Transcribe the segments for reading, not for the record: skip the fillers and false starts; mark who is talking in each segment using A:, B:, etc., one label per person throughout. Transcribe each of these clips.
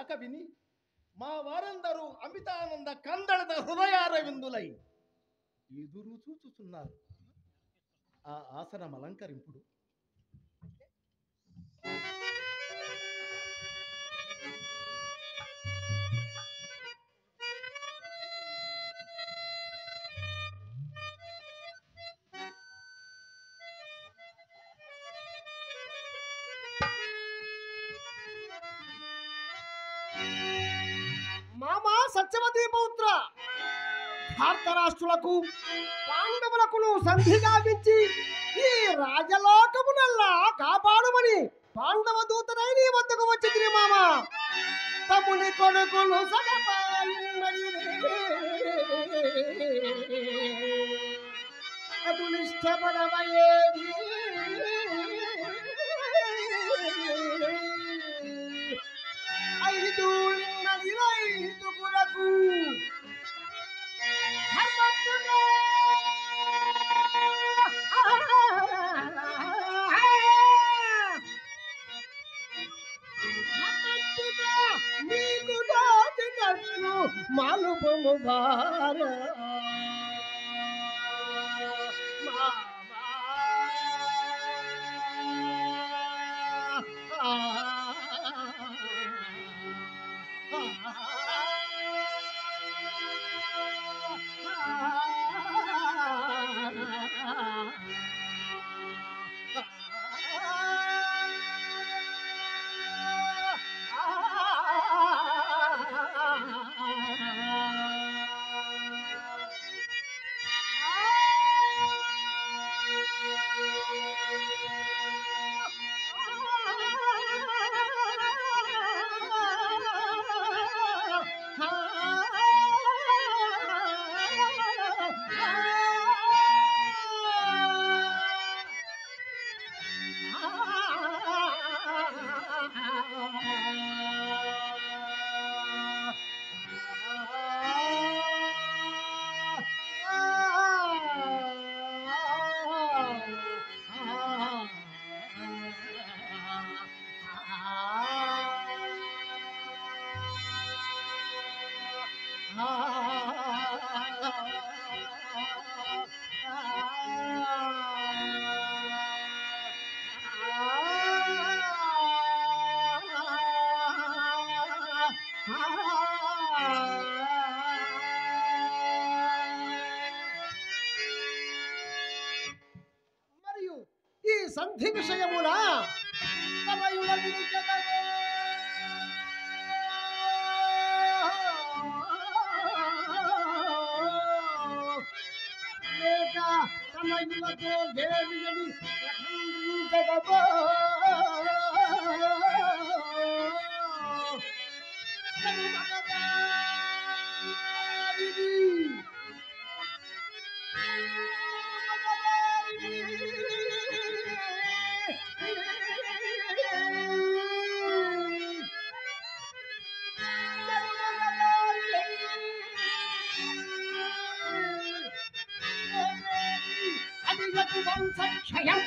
A: రాక విని మా వారందరూ అమితానంద కందళద హృదయారవిందులై ఎదురు చూచుచున్నారు. ఆ ఆసనం అలంకరింపుడు.
B: మామా సత్యవతి పౌత్ర, ధార్తరాష్ట్రులకు పాండవులకు సంధి గావించి ఈ రాజలోకమునల్లా కాపాడుమని పాండవ దూతనై నీ వద్దకు వచ్చి తిని మామా. తమ్ముని కొడుకులు అటు నిష్టపడవయేది ఐదు రైతుకులకు నీకు దాటినట్లు మాలుపము భార మరియు ఈ సంధి విషయమున తనయుల వినిచదవో లేక తనయులతో దేవియని ప్రఖండించదవో వంశక్షయం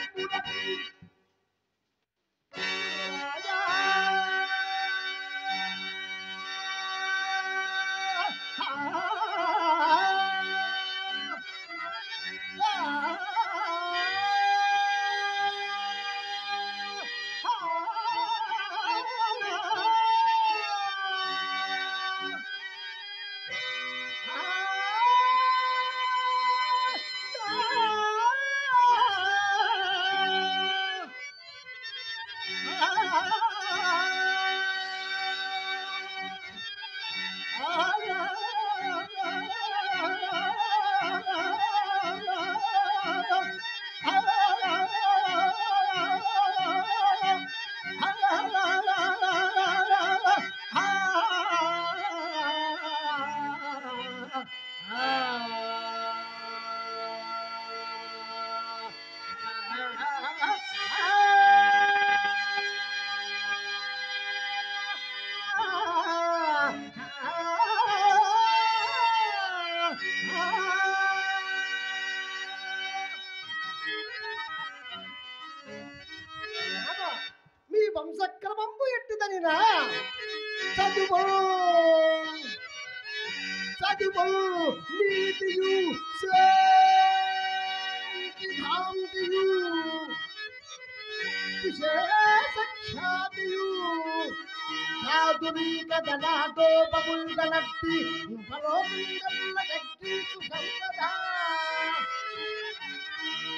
B: చదువు చదువు నీతియు శాంతి కాంతియు విశేష ఖ్యాతియు ఆధునిక గణాటోపముండనట్టి ఫలోపింగముల దక్కించు సంపద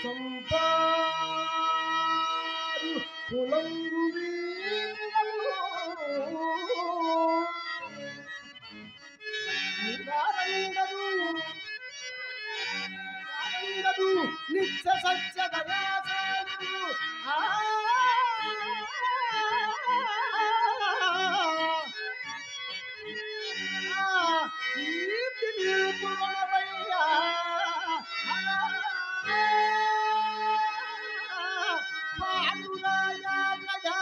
B: సంపారు కులంగు వీరులను నిరారంగరు నిత్య సత్య దయాసారు కీర్తి నిలుపుకొనవయ్యా పాండురాజా ప్రజా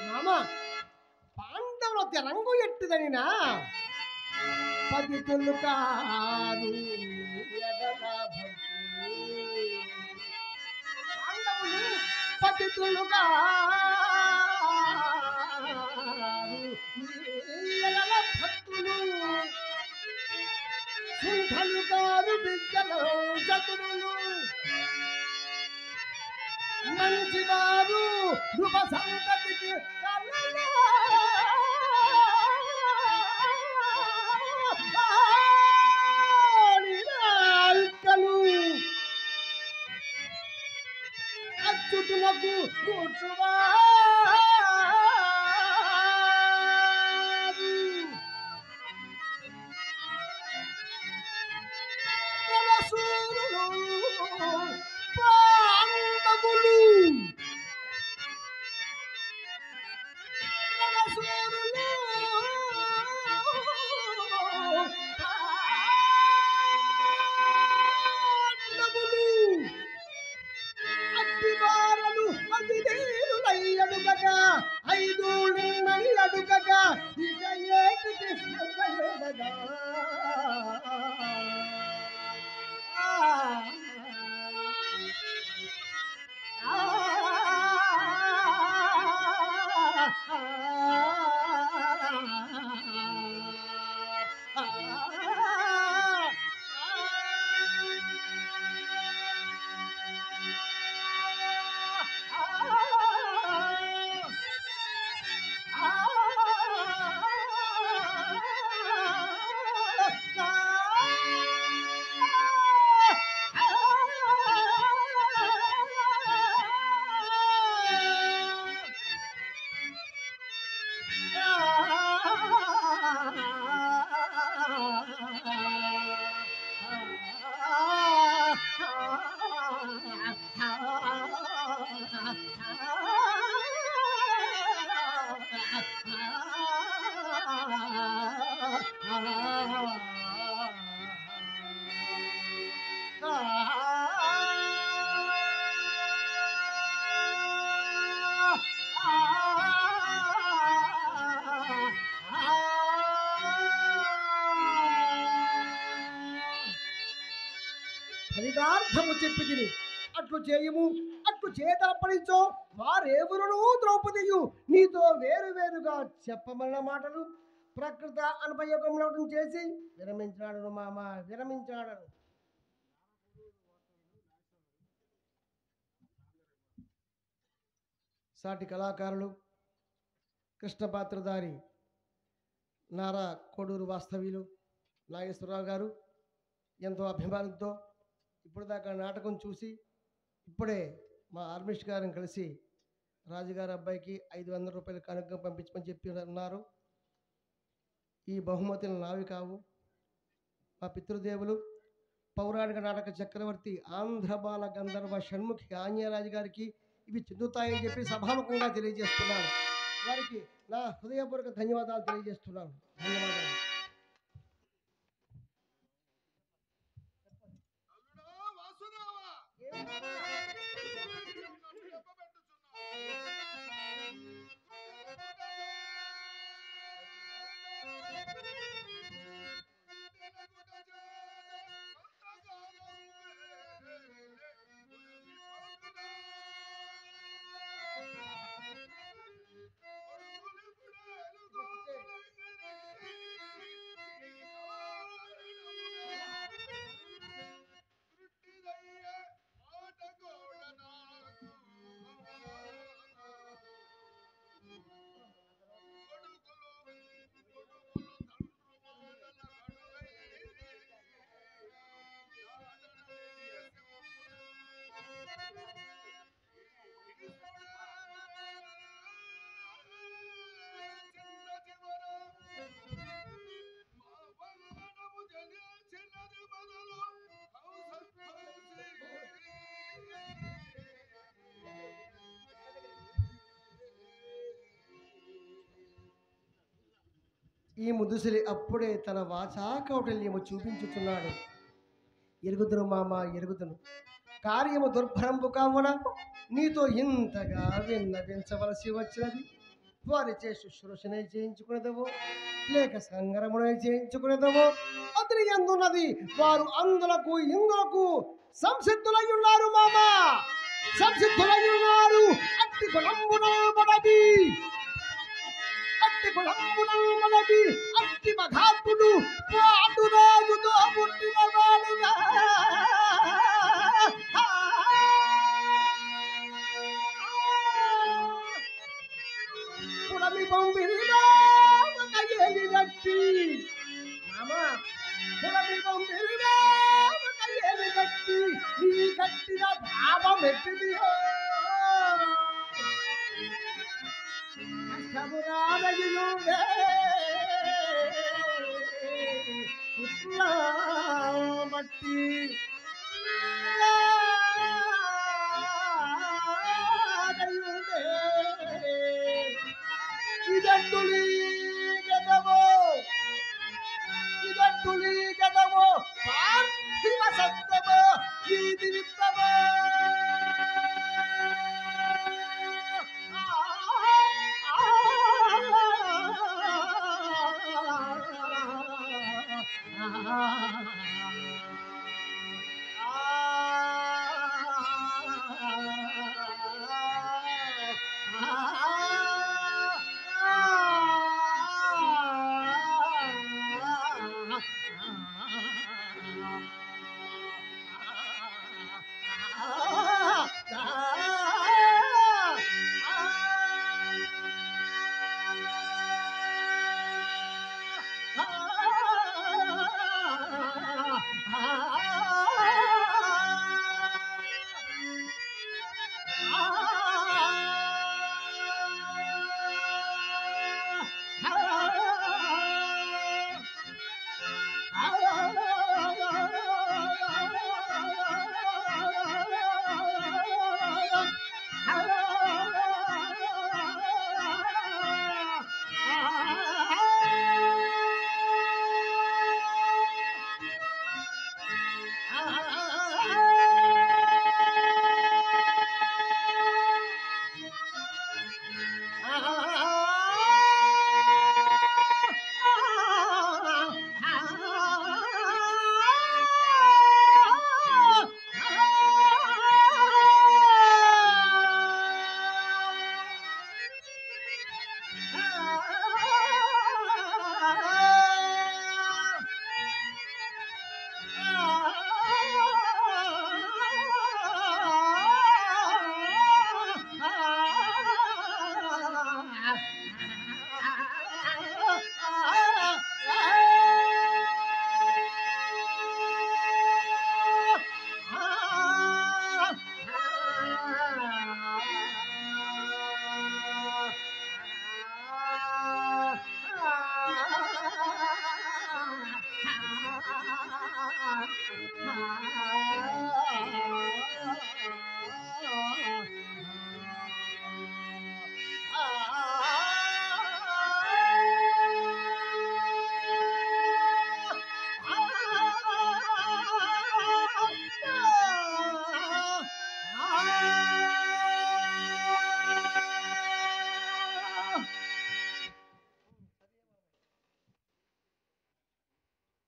B: మామ పాండవుల రంగు ఎట్టుదనినా పదితులు కారు ఎడల భక్తులు పాండవులు పతితులు కారు ఎడల భక్తులు సుంఠలు కారు బిడ్డలు చతురులు మంచివారు నృప సంతతికి కలు అచ్యుతులకు కూర్చువారు రసూరులు పాండవులు ఐదు నిన్నని అడుగగా ఇక ఏటికి సంగయడగా ఫలితార్థము చెప్పి తిని అట్లు చేయము అట్లు చేతలపడించో వారెవరునూ ద్రౌపదియు నీతో వేరువేరుగా చెప్పమన్న మాటలు ప్రకృత అనుపయోగంలో చేసి విరమించాడను మామ విరమించాడను. సాటి కళాకారులు కృష్ణ పాత్రధారి నారా కోడూరు వాస్తవ్యులు నాగేశ్వరరావు గారు ఎంతో అభిమానంతో ఇప్పటిదాకా నాటకం చూసి ఇప్పుడే మా ఆర్మిస్ట్ గారిని కలిసి రాజుగారి అబ్బాయికి 500 రూపాయలు కానుక పంపించమని చెప్పి ఉన్నారు. ఈ బహుమతులు నావి కావు. మా పితృదేవులు పౌరాణిక నాటక చక్రవర్తి ఆంధ్ర బాల గంధర్వ షణ్ముఖి ఆంజనేయరాజు గారికి ఇవి చెందుతాయని చెప్పి సభాముఖంగా తెలియజేస్తున్నాను. వారికి నా హృదయపూర్వక ధన్యవాదాలు తెలియజేస్తున్నాను. ధన్యవాదాలు. ఈ ముదుసిలి అప్పుడే తన వాచా కౌటల్యము చూపించుతున్నాడు. ఎరుగుదును మామ ఎరుగుదును, కార్యము దుర్భరంపు కావున నీతో ఇంతగా విన్నవించవలసి వచ్చినది. వారిచే శుశ్రూషనే చేయించుకునేదవో లేక సంగరమునే చేయించుకునేదవో అతని ఎందున్నది. వారు అందులకు ఇందులకు సంసిద్ధులై ఉన్నారు మామ, సంసిద్ధులై ఉన్నారు. అట్టి కులంబునబడది, అట్టి కులంబునబడది, అట్టి మఘాత్ముడు పాటు రాజుతో పుట్టిన వాడుగా పుడమి పంపిరిగా ఒక ఏలి గట్టి మామ, పుడమి పంపిరిగా ఒక ఏలి గట్టి నీ కట్టిన భావం ఎట్టిదియో కష్టమురాదయుడే పుట్లా మట్టి ఇదంటులీ గదవో, ఇదంటులీ గదవో పార్థివ సత్తమో ఇది విత్తమో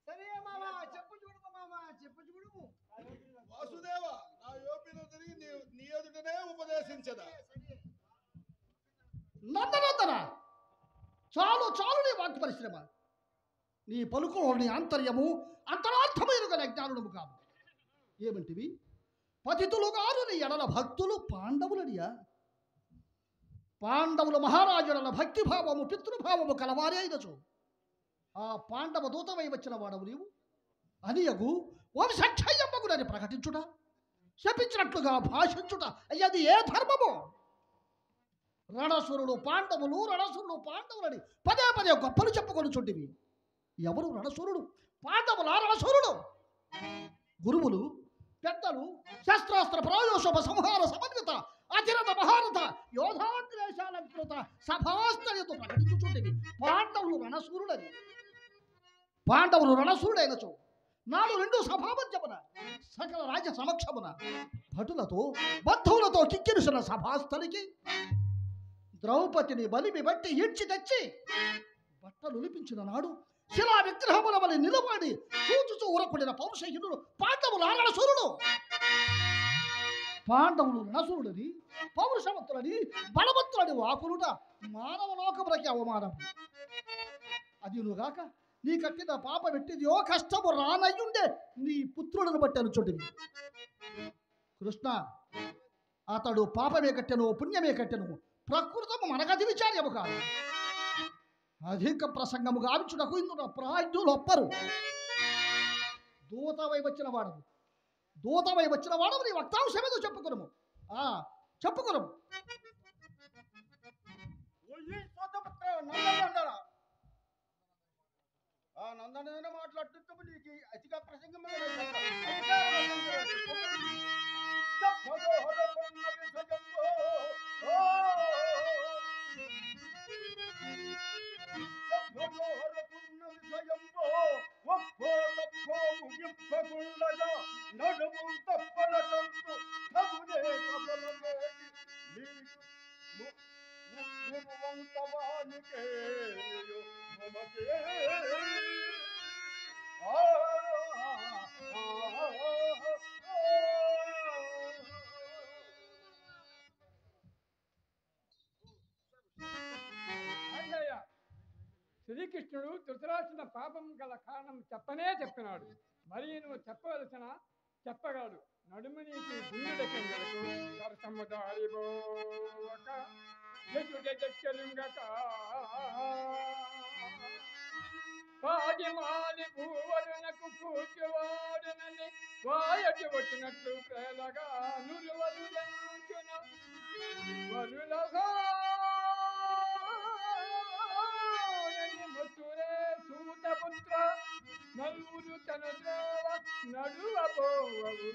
B: సరే మామా చెప్పు చూడు మామా చెప్పు చూడు
C: వాసుదేవ నా యోపిలో తిరిగి నీ ఎదుటనే ఉపదేశించదా
A: నందనందన చాలు చాలు నీ వాక్ పరిశ్రమ. నీ పలుకులోని ఆంతర్యము అంతరార్థమైన జ్ఞానుడము కాదు. ఏమంటివి? పతితులు గారు నీ ఎడల భక్తులు పాండవులడియా? పాండవుల మహారాజుల భక్తిభావము పితృభావము కలవారే అయినచు ఆ పాండవ దూతమై వచ్చిన వాడవు నీవు అనియగు వంశక్షయమ్మగునని ప్రకటించుట, శపించినట్లుగా భాషించుట అయ్యది ఏ ధర్మము? రణసురుడు పాండవులు రణసురుడు పాండవులని పదే పదే గొప్పలు చెప్పుకొని చుంటివి. ఎవరు రణసురుడు? పాండవుల రణసురుడు. గురువులు పెద్దలు శస్త్రాస్త్ర ప్రాయోషభ సంహార సమన్విత అతిరథ మహారథ యోధాగ్రేశాలంకృత సభాస్థలతో ప్రకటించుచుంటివి పాండవులు రణసూరుడని. పాండవులు రణసూరుడైనచో నాడు రెండు సభామధ్యమున సకల రాజ్య సమక్షమున భటులతో బంధువులతో కిక్కిరిసిన సభాస్థలికి ద్రౌపదిని బలిమి బట్టి ఈడ్చి తెచ్చి బట్టలు ఉలిపించిన నాడు శిలా విగ్రహముల వలె నిలబడి చూచుచూ ఉరకుడిన పౌరుషహీనుడు పాండవులు రణసూరుడు. పాండవులు రణసూరుడని పౌరుషవంతులని బలవంతులని వాకులుట మానవ లోకములకి అవమానం. అది నుగాక నీ కట్టిన పాప పెట్టిదియో కష్టము రానయ్యుండే నీ పుత్రులను బట్టి అనుచుంటివి. కృష్ణ అతడు పాపమే కట్టెను పుణ్యమే కట్టెను ప్రకృతము మనకది విచార్యము కాదు. అధిక ప్రసంగము గావించుటకు ఇందున ప్రాజ్ఞులు ఒప్పరు. దూతవై వచ్చిన వాడవు నీ వక్తాంశమేదో చెప్పుకునము. చెప్పుకునము.
C: నందన మాట్లాడుతూ నీకు అతిగా ప్రసంగం నడుము తప్పలటంతు నిర్వంతవానికే
D: శ్రీకృష్ణుడు ధృతరాష్ట్రుని పాపం గల కారణం చెప్పినాడు. మరి నువ్వు చెప్పగలడు. నడుము నీకు గుండెడకెందులకు సరసముదారిపోక ఎదుటెక్కలుంగక పాడిమాలి భూవరునకు కూర్చువాడునని వాయటి వచ్చినట్లు ప్రేలగా నురువరులంచున వరులగా మధురే సూతపుత్ర నలుగురు తన ద్రోవ నడువబోవరు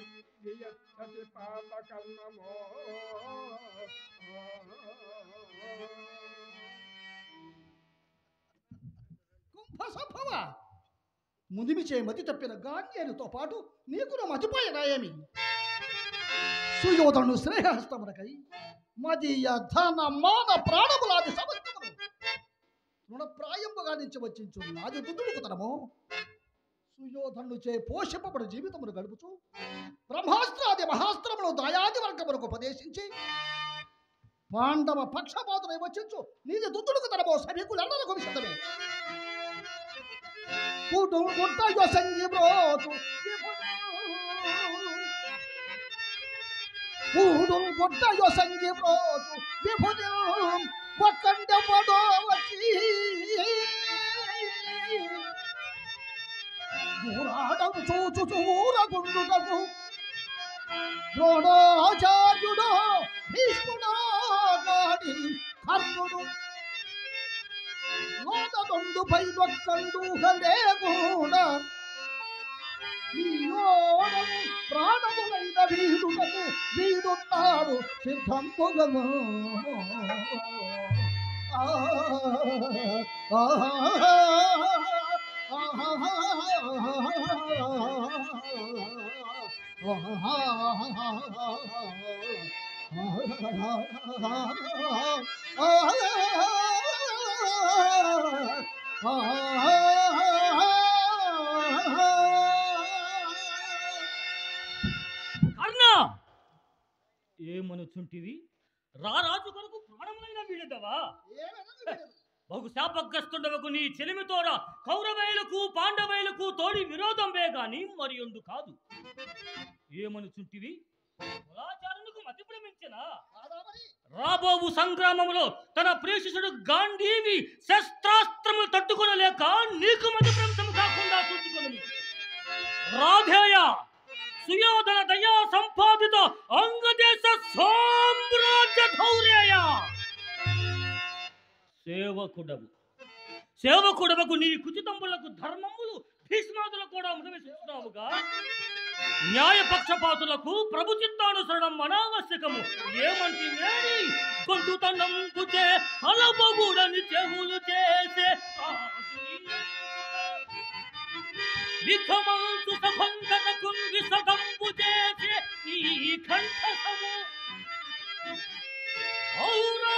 D: వియచ్చటి పాప కర్మమో
A: కుంభసంభవ ముదిమిచే మతి తప్పిన గాన్యేనితో పాటు నీకు మతిపోయినా ఏమి? సుయోధను శ్రేయహస్తమునకై మదీయ ధన మాన ప్రాణములాది సమస్తమును రుణప్రాయముగా నుంచి వచ్చించు నాది దుద్దుడుకుతనము. సుయోధను చే పోషింపబడు జీవితమును గడుపుచు బ్రహ్మాస్త్రాది మహాస్త్రమును దయాది వర్గములకు ఉపదేశించి పాండవ పక్షపాతులై వచ్చించు నీది దుద్దుడుకుతనమో సభికులెల్లరకు విషదమే. గుట్టయో సంగి బ్రోచు గుట్టయో సంగి బ్రోచు విభుడు ఒక్కండ పడో వచ్చి ఊరాడము చూచు ఊరగుండుటకు ద్రోణాచార్యుడో భీష్ముడో గాడి కర్ణుడు లోకదొండు పై దొక్కండు లేకుండా వీడుటకు వీడున్నాడు సిద్ధంబుగము.
E: కర్ణ ఏమనుచుంటివి? రారాజు కొరకు ప్రాణములైన వీడదవా? బహు శాపగ్రస్తుండవకు నీ చెలిమితోడ కౌరవేయులకు పాండవేయులకు తోడి విరోధంవే గాని మరి ఎందు కాదు. ఏమనుచుంటివి? కులాచారునికి మతి భ్రమించిన రాబోవు సంగ్రామములో తన ప్రేషిసుడు గాంధీవి శస్త్రాస్త్రములు తట్టుకొనలేక నీకు మతి భ్రంశము కాకుండా చూచుకొను. రాధేయ సుయోధన దయా సంపాదిత అంగదేశ సామ్రాజ్య ధౌర్యయ సేవకుడవకు నీ కుచితంబులకు ధర్మములు భీష్మాదులు కూడా ప్రవేశిస్తున్నావుగా న్యాయ పక్షపాతులకు ప్రభు చిత్తానుసరణం అనావశ్యకము. ఏమంటి వేడి కొంటుతనంబుచే అలబగుడని చెవులు చేసే విఖమంతు సభంగనకు విసదంబు చేసే నీ కంఠసము ఔరా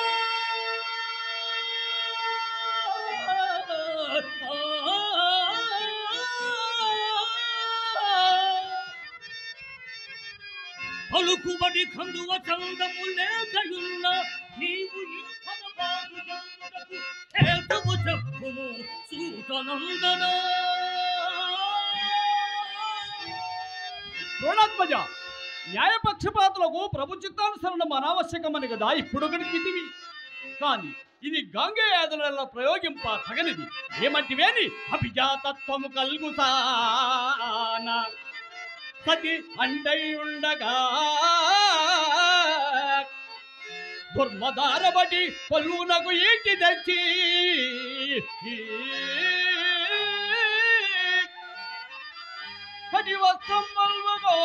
E: పలుకుబడి కందువ చందము లేకయున్న నీవు ఇంకన బాగు జంతులకు చేతము చెప్పుము సూతనందన.
D: ద్రోణాత్మజ, న్యాయపక్షపాతులకు ప్రభు చిత్తానుసరణం అనావశ్యకమని కదా ఇప్పుడు గడిచితివి. కానీ ఇది గంగేయాదుల ప్రయోగింప తగనిది. ఏమంటివేని అభిజాతత్వము కల్గుతాన సతి అండై ఉండగా దుర్మదారబడి పలునకు ఈటి తెచ్చి కటి వస్త్రం మల్వగో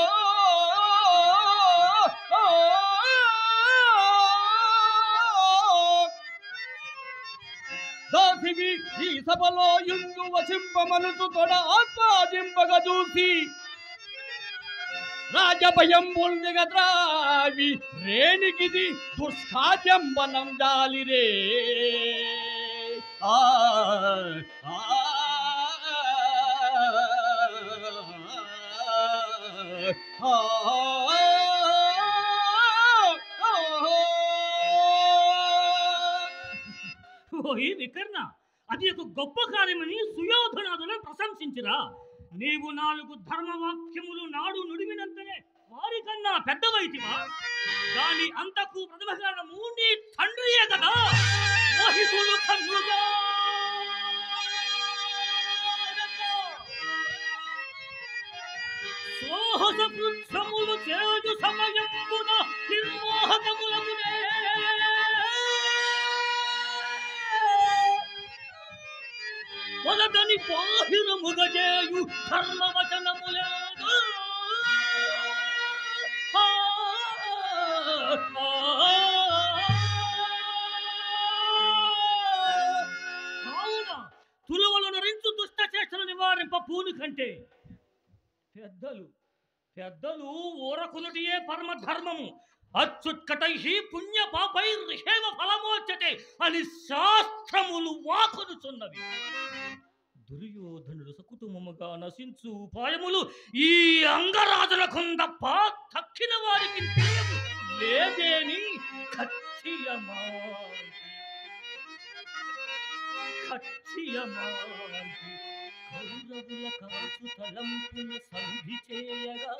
D: దాసివి ఈ సభలో యుందు వసింపమనుతు తొడ ఆస్వాదింపగ చూసి రాజభయం బుల్దిగద్రావి రేణికిది దుష్కార్యంబనం జాలిరే.
E: ఓయి వికర్ణ, అది ఒక గొప్ప కార్యమని సుయోధనాదులను ప్రశంసించిరా. నీవు 4 ధర్మవాక్యములు నాడు నుడివినంతనే వారికన్నా పెద్దవైతివా? దాని అంతకు ప్రథమ కారణము నీ తండ్రియే కదా. మోహితులు కన్నుగా సోహస కృత్యములు చేయు సమయంబున నిర్మోహకములగునే మొదటని బాహిరముగజేయు ధర్మవచనములేదు. కావున తులువలను రించు దుష్ట చేష్టలు నివారింప పూను కంటే పెద్దలు ఊరకునుటియే పరమ ధర్మము. అచ్యుత్కటై పుణ్య పాపై రిషేవ ఫలమోచతే అని శాస్త్రములు వాకునుచున్నవి. దుర్యోధనుడు సకుటుంబముగా నశించు ఉపాయములు ఈ అంగరాజులకుందప్ప తక్కిన వారికి తెలియదు లేదేని కచ్చియమాంతి కౌరవుల కాచు తలంపున సంధి చేయగా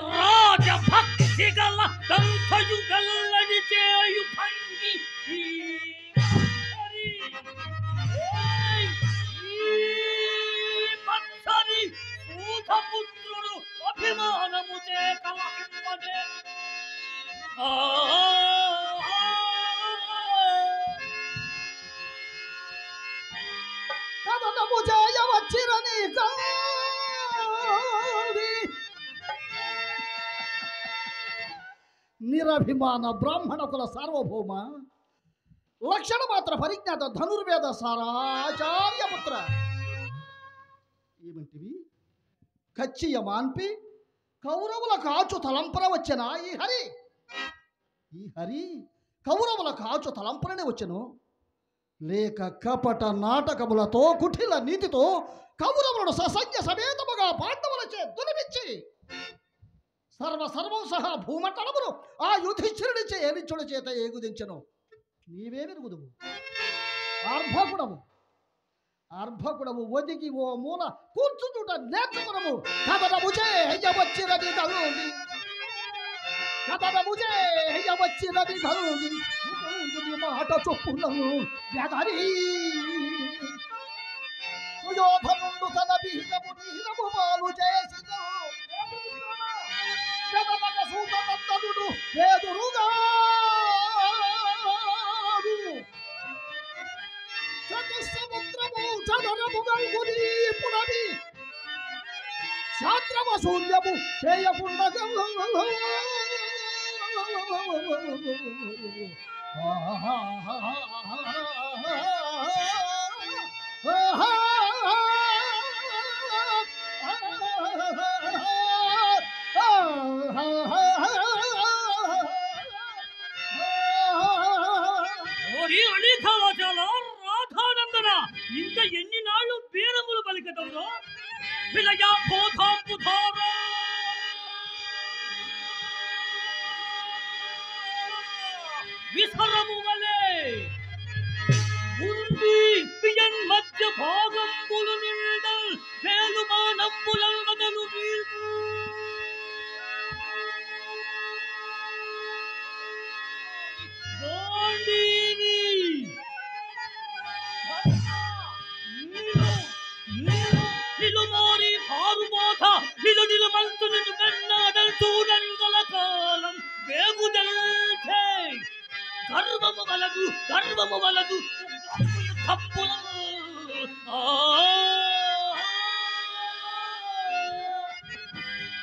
E: రాజ భక్తి గల దంతయు గల్లని చేయు భంగి సూతపుత్రుడు అభిమానము చే కలహింపడే ఆ
A: కథనము చేయవచ్చిరని కాది నిరభిమాన బ్రాహ్మణ కుల సార్వభౌమ లక్షణ మాత్ర పరిజ్ఞాత ధనుర్వేద సారాచార్యపుత్ర ఏమంటివి కచ్చియ మాన్పి కౌరవుల కాచు తలంపన వచ్చిన ఈ హరి కౌరవుల కాచు తలంపననే వచ్చెను లేక కపట నాటకములతో కుటిల నీతితో కౌరవులను ససంఖ్య సమేతముగా పాండవులచే దులిపించి సర్వం సహా భూమండలమును ఆ యుధిష్ఠిరుడిచే ఏలించుడి చేత ఏగుదించెను నీవేమెరుగుదువు అర్భకుడము ఒదిగి ఓ మూల కూర్చుంటుట నేర్చుకునము కథనముచే హెయ్యవచ్చిరని కలుంది మాట చొప్పులను వ్యధరి సుయోధనుండు తన విహితము నీరము పాలు చేసిను జగమగ సూతనందనుడు ఎదురుగా చతుస్సముద్రము చదరము గల్గుని పుడవి శాస్త్రమ శూన్యము చేయకుండగా
E: రాధానందన ఇంకా ఎన్ని నాళ్ళు బీరములు పలికటంలో విలయా బోధాంబుధారా విసరము వలే ఉంది పియన్ మధ్య భాగంబులు నిండల్ వేలుమానంబులల్ మొదలు వీరు గోండీని నిలుమోరి కారుబోధ నిలుమంతు నిన్ను కన్నాడల్ చూడంగల కాలం వేగుదల్చే గర్వము వలదు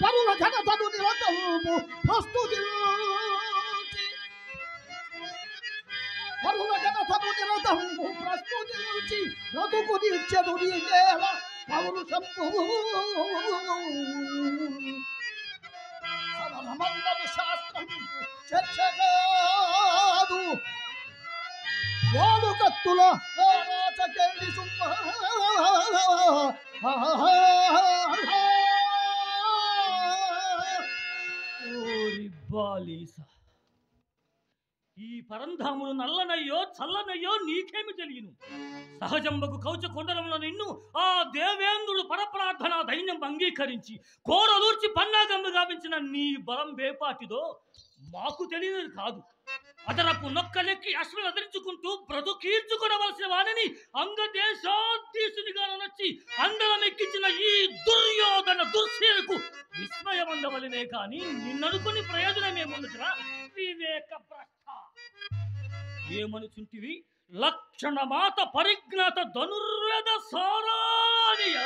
A: పరుల ఘనతను నిరంతరము ప్రస్తుతించి బ్రతుకు నిత్యదు నీ నేల పౌరుషంపు సమరమందము శాస్త్రం చర్చగాదు వాడు కత్తుల రాచకెళ్ళి
E: ఓరి బాలీస ఈ పరంధాములు నల్లనయ్యో చల్లనయ్యో నీకేమి తెలియను సహజంబకు కౌచ కొండలంలో నిన్ను ఆ దేవేంద్రుడు పరప్రార్థన దైన్యం అంగీకరించి కోరలూర్చి పన్నాగమ్ము గావించిన నీ బలం వేపాటిదో మాకు తెలియదు కాదు అదనపు నొక్కలెక్కి అశ్వలు అదరించుకుంటూ బ్రతుకీర్చుకొనవలసిన వాడిని అంగదేశాధీశునిగా నచ్చి అందరం ఎక్కించిన ఈ దుర్యోధన దుర్శీలకు విస్మయమందవలనే కాని నిన్ననుకుని ప్రయోజనమేముందరా వివేక భ్రష్ట ఏమనుచుంటివి లక్షణ మాత పరిజ్ఞాత ధనుర్వేద సారానియ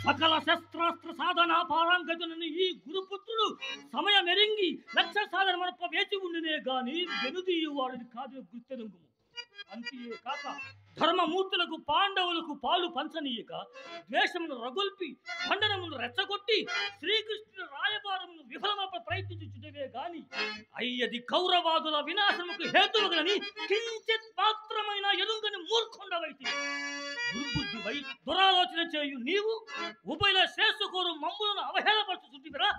E: సకల శస్త్రాస్త్ర సాధన పారాంగతులని ఈ గురుపుత్రుడు సమయం ఎరింగి లక్ష్య సాధన మనప వేచి ఉండినే గాని వెనుదీయు వాడిని కాదు గుర్తెనుగు అంతే కాక ధర్మమూర్తులకు పాండవులకు పాలు పంచనీయక ద్వేషమును రగుల్పి ఖండనమును రెచ్చగొట్టి శ్రీకృష్ణుడు రాయబారమును విఫలమప ప్రయత్నించుటవే గాని అయ్యది కౌరవాదుల వినాశముకు హేతువుగని కించిత్ మాత్రమైన ఎరుంగని మూర్ఖుండవైతే దుర్బుద్ధివై దురాలోచన చేయు నీవు ఉభయల శ్రేష్ఠకోరు మమ్ములను అవహేళపరచుచుంటివిరా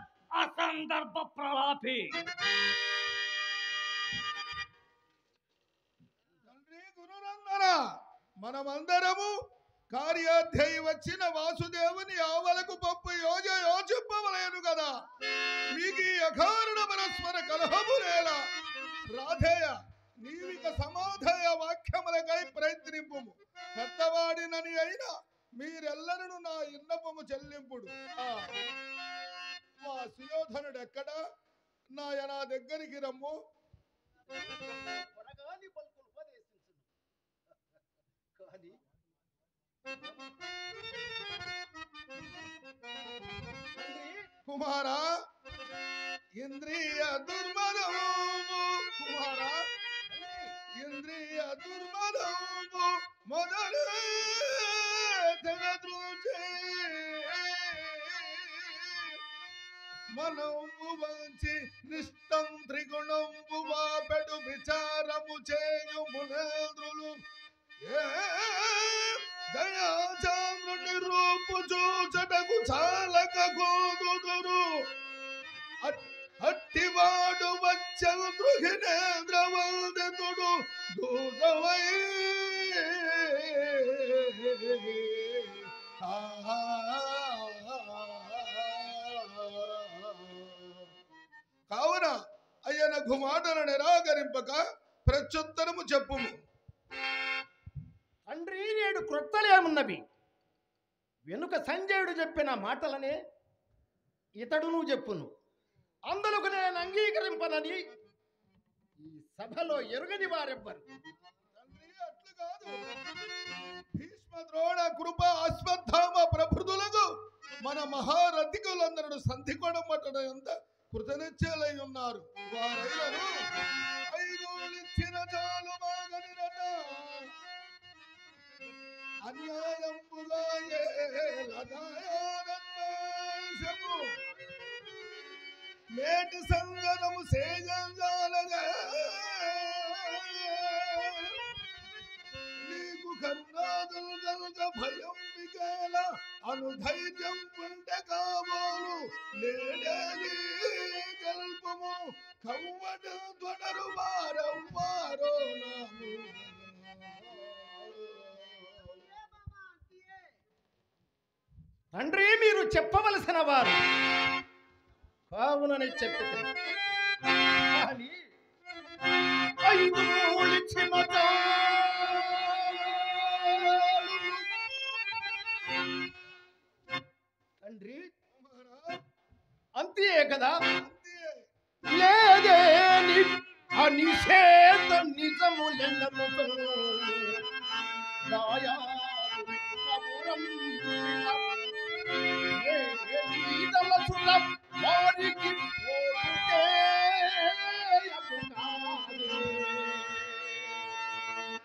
E: అసందర్భ ప్రలాపే
C: గురునందన మనమందరము కార్యాధ్యయి వచ్చిన వాసుదేవుని ఆవలకు పప్పు యోచింపవలేను కదా మీకు ఈ అకారణ పరస్పర కలహములేలా రాధేయ నీవిక సమాధేయ వాక్యములకై ప్రయత్నింపు పెద్దవాడినని అయినా మీరెల్లరూ నా ఇన్నపము చెల్లింపుడు మా సుయోధనుడు ఎక్కడా నాయన దగ్గరికి రమ్ము.
B: త్వరగాని పలుకులు ఉపదేశించును. కానీ తండ్రి,
C: కుమారా, ఇంద్రియ దుర్మదము కుమారా, ఇంద్రియ దుర్మదము మొదలు తెగద్రోచే మనము వంచి నిష్టం త్రిగుణంబు వాపెడు విచారము చేయు మునేంద్రులు దయాచంద్రుని రూపు చూచటకు చాలక గోదుదురు. అట్టివాడు వచ్చను దృహినేంద్రవందితుడు దూతమై కావున అయ్యనకు మాటను నిరాకరింపక ప్రత్యుత్తరము చెప్పుము.
F: తండ్రి, నేడు క్రొత్తలేమున్నవి? వెనుక సంజయుడు చెప్పిన మాటలనే ఇతడును చెప్పును. అందులకు నేను అంగీకరింపనని ఈ సభలో ఎరుగని వారెవ్వరు.
C: తండ్రి, అట్లు కాదు. భీష్మ ద్రోణ కృప అశ్వత్థామ ప్రభృతులకు మన మహారథికులందరూ సంధికొడం పట్టడం ఎంత కృతనిశ్చయులై ఉన్నారు. వారైనను ఐగోలిచ్చిన చాలు బాగనిరట అన్యాయంబుగా ఏలదాయానన్వేషము మేటి సంగరము సేజంజాలగా నీకు కరుణాదులు కనుక భయం వికేల అనుధైర్యం పుంటె కాబోలు నేడని కల్పము కవ్వట త్వడరు వారవ్వారో నాము.
F: తండ్రి, మీరు చెప్పవలసిన వారు కావునని చెప్పి కానీ ఐదు మూలిచ్చిన తండ్రి, అంతే కదా? లేదేని అనిషేధ నిజములెన్నము దాయాదు కబురం సుత